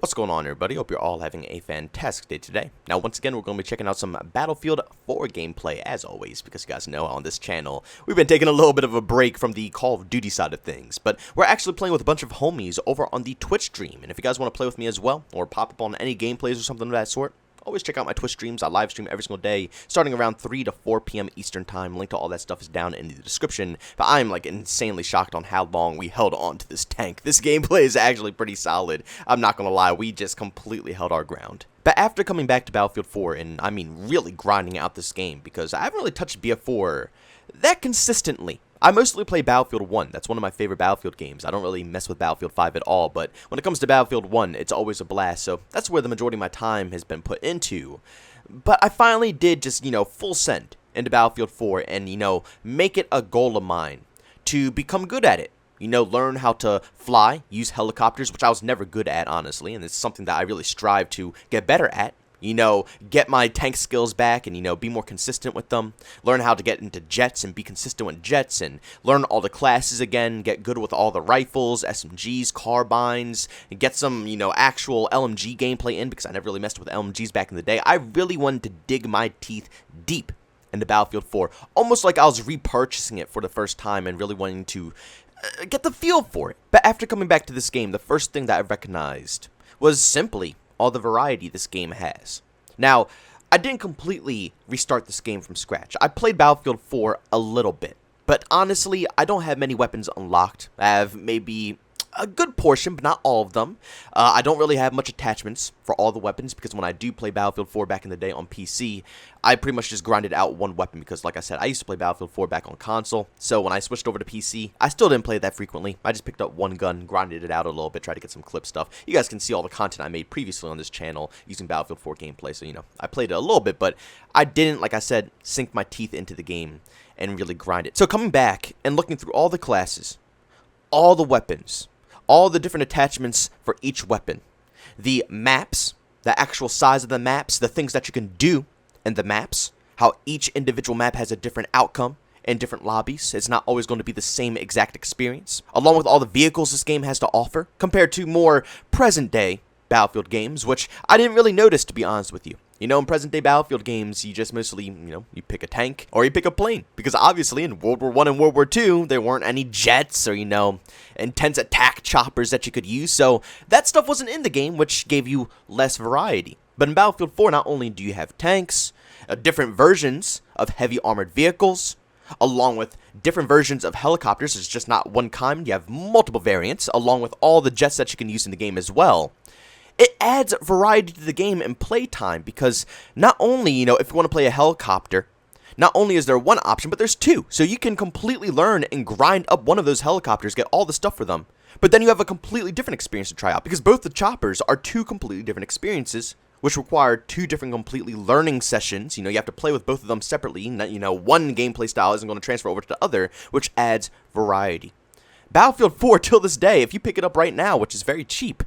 What's going on, everybody? Hope you're all having a fantastic day today. Now, once again, we're going to be checking out some Battlefield 4 gameplay, as always, because you guys know on this channel, we've been taking a little bit of a break from the Call of Duty side of things, but we're actually playing with a bunch of homies over on the Twitch stream, and if you guys want to play with me as well, or pop up on any gameplays or something of that sort, always check out my Twitch streams. I live stream every single day, starting around 3 to 4 p.m. Eastern Time. Link to all that stuff is down in the description. But I'm like insanely shocked on how long we held on to this tank. This gameplay is actually pretty solid. I'm not gonna lie, we just completely held our ground. But after coming back to Battlefield 4, and I mean really grinding out this game, because I haven't really touched BF4 that consistently. I mostly play Battlefield 1. That's one of my favorite Battlefield games. I don't really mess with Battlefield 5 at all, but when it comes to Battlefield 1, it's always a blast, so that's where the majority of my time has been put into. But I finally did just, full send into Battlefield 4 and, make it a goal of mine to become good at it. Learn how to fly, use helicopters, which I was never good at, honestly, and it's something that I really strive to get better at. Get my tank skills back and, be more consistent with them. Learn how to get into jets and be consistent with jets and learn all the classes again. Get good with all the rifles, SMGs, carbines, and get some, actual LMG gameplay in because I never really messed with LMGs back in the day. I really wanted to dig my teeth deep into Battlefield 4. Almost like I was repurchasing it for the first time and really wanting to get the feel for it. But after coming back to this game, the first thing that I recognized was simply all the variety this game has. Now, I didn't completely restart this game from scratch. I played Battlefield 4 a little bit, but honestly, I don't have many weapons unlocked. I have maybe a good portion, but not all of them. I don't really have much attachments for all the weapons because when I do play Battlefield 4 back in the day on PC, I pretty much just grinded out one weapon because, like I said, I used to play Battlefield 4 back on console. So when I switched over to PC, I still didn't play that frequently. I just picked up one gun, grinded it out a little bit, tried to get some clip stuff. You guys can see all the content I made previously on this channel using Battlefield 4 gameplay. So, I played it a little bit, but I didn't, like I said, sink my teeth into the game and really grind it. So coming back and looking through all the classes, all the weapons, all the different attachments for each weapon, the maps, the actual size of the maps, the things that you can do in the maps, how each individual map has a different outcome in different lobbies. It's not always going to be the same exact experience, along with all the vehicles this game has to offer, compared to more present-day Battlefield games, which I didn't really notice, to be honest with you. In present-day Battlefield games, you just mostly, you pick a tank or you pick a plane. Because obviously in World War I and World War II, there weren't any jets or, intense attack choppers that you could use. So that stuff wasn't in the game, which gave you less variety. But in Battlefield 4, not only do you have tanks, different versions of heavy armored vehicles, along with different versions of helicopters. It's just not one kind. You have multiple variants, along with all the jets that you can use in the game as well. It adds variety to the game and playtime because not only, if you want to play a helicopter, not only is there one option, but there's two. So you can completely learn and grind up one of those helicopters, get all the stuff for them. But then you have a completely different experience to try out because both the choppers are two completely different experiences, which require two different completely learning sessions. You have to play with both of them separately. One gameplay style isn't going to transfer over to the other, which adds variety. Battlefield 4, till this day, if you pick it up right now, which is very cheap,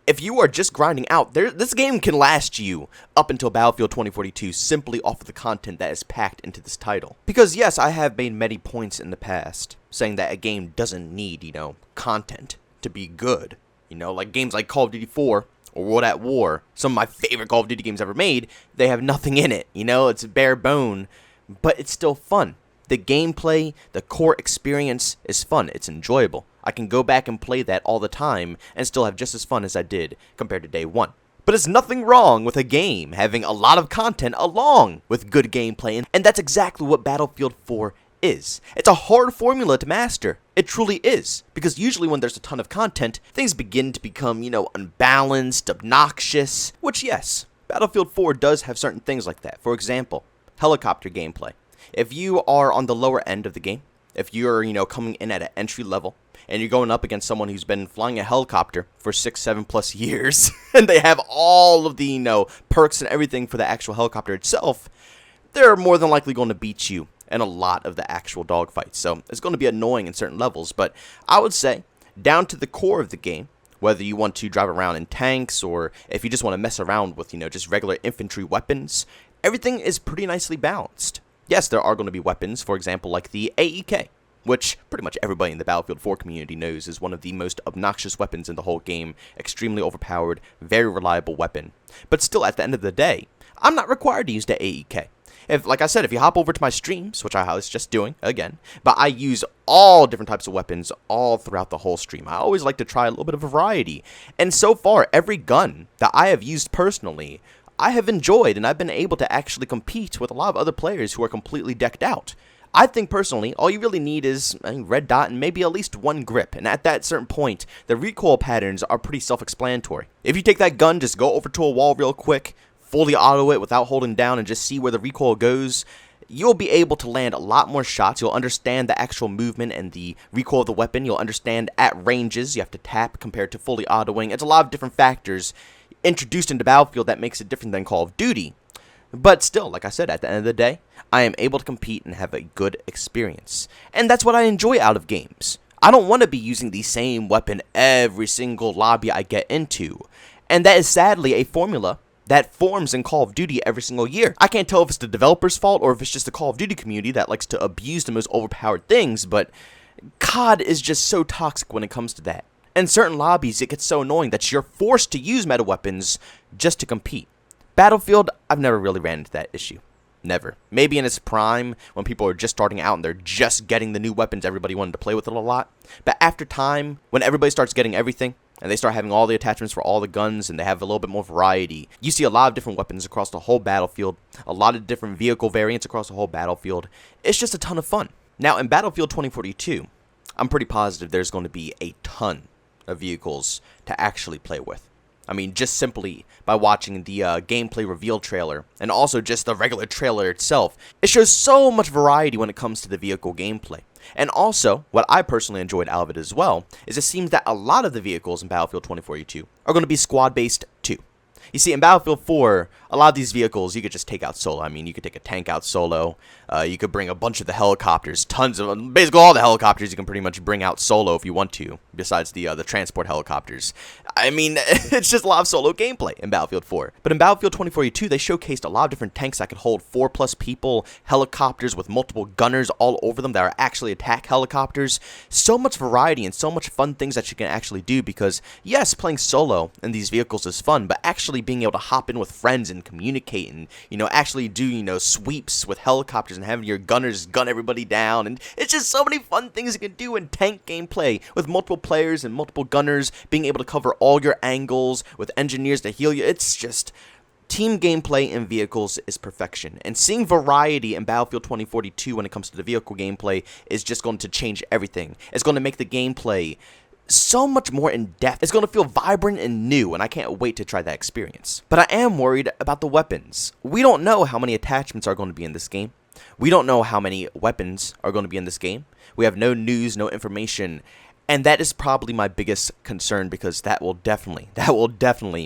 if you are just grinding out, this game can last you up until Battlefield 2042 simply off of the content that is packed into this title. Because yes, I have made many points in the past saying that a game doesn't need, content to be good. Like games like Call of Duty 4 or World at War, some of my favorite Call of Duty games ever made, they have nothing in it. It's bare bone, but it's still fun. The gameplay, the core experience is fun. It's enjoyable. I can go back and play that all the time and still have just as fun as I did compared to day one. But it's nothing wrong with a game having a lot of content along with good gameplay, and that's exactly what Battlefield 4 is. It's a hard formula to master. It truly is. Because usually when there's a ton of content, things begin to become, unbalanced, obnoxious, which yes, Battlefield 4 does have certain things like that. For example, helicopter gameplay. If you are on the lower end of the game, if you're, coming in at an entry level, and you're going up against someone who's been flying a helicopter for 6-7+ years, and they have all of the, perks and everything for the actual helicopter itself, they're more than likely going to beat you in a lot of the actual dogfights. So it's going to be annoying in certain levels, but I would say down to the core of the game, whether you want to drive around in tanks or if you just want to mess around with, just regular infantry weapons, everything is pretty nicely balanced. Yes, there are going to be weapons, for example, like the AEK. which pretty much everybody in the Battlefield 4 community knows is one of the most obnoxious weapons in the whole game, extremely overpowered, very reliable weapon. But still, at the end of the day, I'm not required to use the AEK. Like I said, if you hop over to my streams, which I was just doing, again, but I use all different types of weapons all throughout the whole stream. I always like to try a little bit of variety. And so far, every gun that I have used personally, I have enjoyed, and I've been able to actually compete with a lot of other players who are completely decked out. I think personally, all you really need is a red dot and maybe at least one grip, and at that certain point, the recoil patterns are pretty self-explanatory. If you take that gun, just go over to a wall real quick, fully auto it without holding down and just see where the recoil goes, you'll be able to land a lot more shots. You'll understand the actual movement and the recoil of the weapon. You'll understand at ranges you have to tap compared to fully autoing. It's a lot of different factors introduced into Battlefield that makes it different than Call of Duty. But still, like I said, at the end of the day, I am able to compete and have a good experience. And that's what I enjoy out of games. I don't want to be using the same weapon every single lobby I get into. And that is sadly a formula that forms in Call of Duty every single year. I can't tell if it's the developer's fault or if it's just the Call of Duty community that likes to abuse the most overpowered things, but COD is just so toxic when it comes to that. In certain lobbies, it gets so annoying that you're forced to use meta weapons just to compete. Battlefield, I've never really ran into that issue. Never. Maybe in its prime, when people are just starting out and they're just getting the new weapons, everybody wanted to play with it a lot. But after time, when everybody starts getting everything, and they start having all the attachments for all the guns, and they have a little bit more variety, you see a lot of different weapons across the whole battlefield, a lot of different vehicle variants across the whole battlefield. It's just a ton of fun. Now, in Battlefield 2042, I'm pretty positive there's going to be a ton of vehicles to actually play with. I mean, just simply by watching the gameplay reveal trailer, and also just the regular trailer itself, it shows so much variety when it comes to the vehicle gameplay. And also, what I personally enjoyed out of it as well, is it seems that a lot of the vehicles in Battlefield 2042 are going to be squad-based too. You see, in Battlefield 4, a lot of these vehicles you could just take out solo. I mean, you could take a tank out solo. You could bring a bunch of the helicopters, tons of them. Basically, all the helicopters you can pretty much bring out solo if you want to, besides the transport helicopters. I mean, it's just a lot of solo gameplay in Battlefield 4. But in Battlefield 2042, they showcased a lot of different tanks that could hold 4+ people, helicopters with multiple gunners all over them that are actually attack helicopters. So much variety and so much fun things that you can actually do because, yes, playing solo in these vehicles is fun, but actually being able to hop in with friends and communicate and, actually do, sweeps with helicopters and having your gunners gun everybody down. And it's just so many fun things you can do in tank gameplay with multiple players and multiple gunners, being able to cover all your angles with engineers to heal you. It's just team gameplay in vehicles is perfection. And seeing variety in Battlefield 2042 when it comes to the vehicle gameplay is just going to change everything. It's going to make the gameplay so much more in depth. It's going to feel vibrant and new, and I can't wait to try that experience. But I am worried about the weapons. We don't know how many attachments are going to be in this game. We don't know how many weapons are going to be in this game. We have no news, no information, and that is probably my biggest concern because that will definitely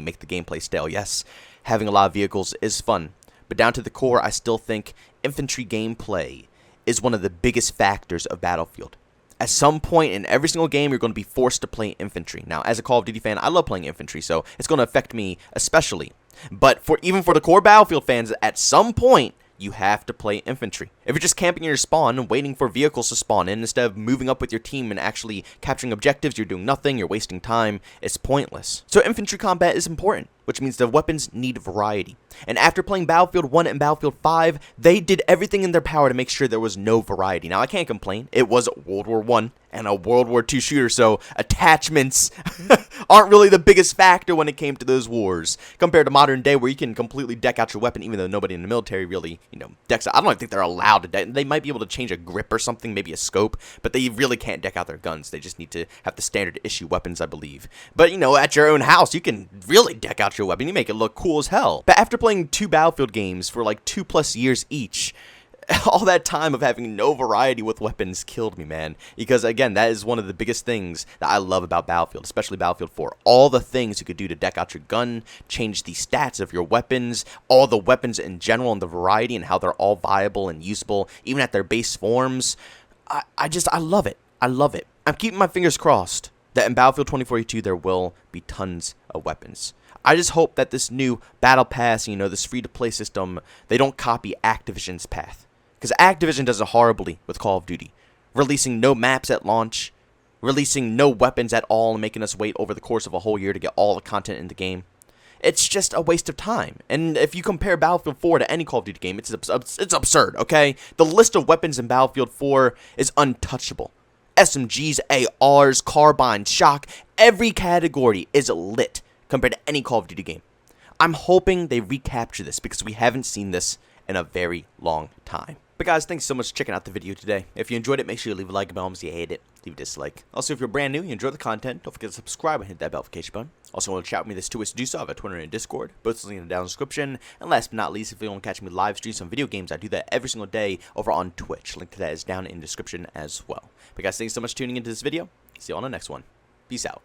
make the gameplay stale. Yes, having a lot of vehicles is fun, but down to the core, I still think infantry gameplay is one of the biggest factors of Battlefield. At some point in every single game, you're going to be forced to play infantry. Now, as a Call of Duty fan, I love playing infantry, so it's going to affect me especially. But even for the core Battlefield fans, at some point, you have to play infantry. If you're just camping in your spawn and waiting for vehicles to spawn in instead of moving up with your team and actually capturing objectives, you're doing nothing, you're wasting time, it's pointless. So infantry combat is important, which means the weapons need variety. And after playing Battlefield 1 and Battlefield 5, they did everything in their power to make sure there was no variety. Now, I can't complain. It was World War I and a World War II shooter, so attachments aren't really the biggest factor when it came to those wars, compared to modern day where you can completely deck out your weapon, even though nobody in the military really, decks out. I don't think they're allowed to deck. They might be able to change a grip or something, maybe a scope, but they really can't deck out their guns. They just need to have the standard issue weapons, I believe. But, at your own house, you can really deck out your weapon. You make it look cool as hell. But after playing 2 Battlefield games for like 2+ years each, all that time of having no variety with weapons killed me, man. Because, again, that is one of the biggest things that I love about Battlefield, especially Battlefield 4. All the things you could do to deck out your gun, change the stats of your weapons, all the weapons in general and the variety and how they're all viable and usable, even at their base forms. I love it. I love it. I'm keeping my fingers crossed that in Battlefield 2042 there will be tons of weapons. I just hope that this new Battle Pass, this free-to-play system, they don't copy Activision's path. Because Activision does it horribly with Call of Duty. releasing no maps at launch, releasing no weapons at all, and making us wait over the course of a whole year to get all the content in the game. It's just a waste of time. And if you compare Battlefield 4 to any Call of Duty game, it's absurd, okay? The list of weapons in Battlefield 4 is untouchable. SMGs, ARs, carbines, shock, every category is lit compared to any Call of Duty game. I'm hoping they recapture this because we haven't seen this in a very long time. But guys, thanks so much for checking out the video today. If you enjoyed it, make sure you leave a like button. If you hate it, leave a dislike. Also, if you're brand new, you enjoy the content, don't forget to subscribe and hit that notification button. Also, want to chat with me, there's two ways to do so. I have a Twitter and a Discord. Both links in the down description. And last but not least, if you want to catch me live stream some video games, I do that every single day over on Twitch. Link to that is down in the description as well. But guys, thanks so much for tuning into this video. See you on the next one. Peace out.